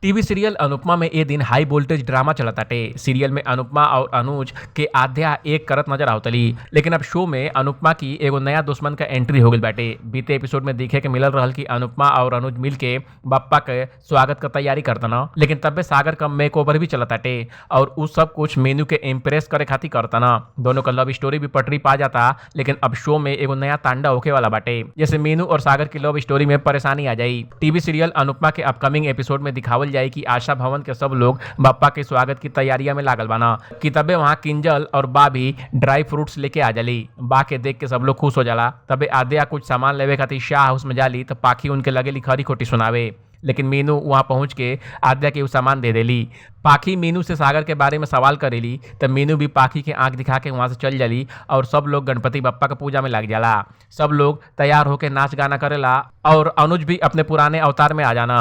TV serial Anupama में ए दिन हाई voltage ड्रामा चलताटे। Serial में अनुपमा और अनुज के आध्या एक करत नजर आवतली, लेकिन अब शो में अनुपमा की एगो नया दुश्मन का एंट्री हो गई बाटे। बीते एपिसोड में देखे के मिलल रहल कि अनुपमा और अनुज मिल के बप्पा के स्वागत का तैयारी करतना, लेकिन तब्बे सागर का मेक ओवर भी चलताटे और उस सब कुछ मीनू के इम्प्रेस करे खातिर करतना। दोनों का लव स्टोरी भी पटरी पा जाता, लेकिन अब शो में एगो नया तांडा होके वाला बाटे, जैसे मीनू और सागर की लव स्टोरी में परेशानी आ जाई। टीवी सीरियल अनुपमा के अपकमिंग एपिसोड में दिखावल जाए कि आशा भवन के सब लोग बप्पा के स्वागत की तैयारियां में लागल बाना कि तबे वहां किंजल और बा भी ड्राई फ्रूट्स लेके आ जाली। बा के देख के सब लोग खुश हो जाला। तबे आद्या कुछ सामान लेवे खातिर शाह हाउस में जाली तो पाखी उनके लगे लिखरी खोटी सुनावे, लेकिन मीनू वहां पहुंच के आद्या के वो सामान दे देली। पाखी मीनू से सागर के बारे में सवाल करेली तब मीनू भी पाखी के आंख दिखा के वहां से चल जाली और सब लोग गणपति बप्पा का पूजा में लग जाला। सब लोग तैयार होके नाच गाना करेला और अनुज भी अपने पुराने अवतार में आ जाना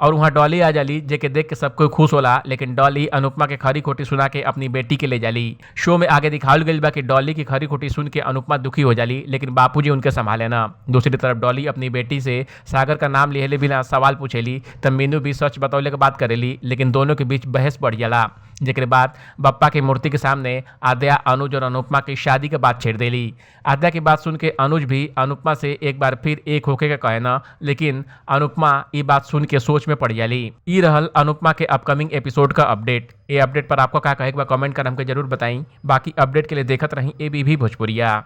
और वहां डॉली आ जाली, जेके देख के सब कोई खुश होला, लेकिन डॉली अनुपमा के खरी खोटी सुना के अपनी बेटी के ले जाली। शो में आगे दिखावल गई बा कि डॉली की खरी खोटी सुन के अनुपमा दुखी हो जाली, लेकिन बापूजी उनके संभाले ना। दूसरी तरफ डॉली अपनी बेटी से सागर का नाम लिहले बिना सवाल पूछेली तब मीनू भी सच बतौले के बात करेली, लेकिन दोनों के बीच बहस बढ़ जाला। जेकर बाद बप्पा की मूर्ति के सामने आद्या अनुज और अनुपमा की शादी के बात छेड़ देली। आद्या की बात सुन के अनुज भी अनुपमा से एक बार फिर एक होके का कहना, लेकिन अनुपमा ये बात सुन के सोच में पड़ जाली। ई रहल अनुपमा के अपकमिंग एपिसोड का अपडेट। ये अपडेट पर आपको क्या कहे कमेंट कर हमके जरूर बताई। बाकी अपडेट के लिए देखत रही एबीपी भोजपुरिया।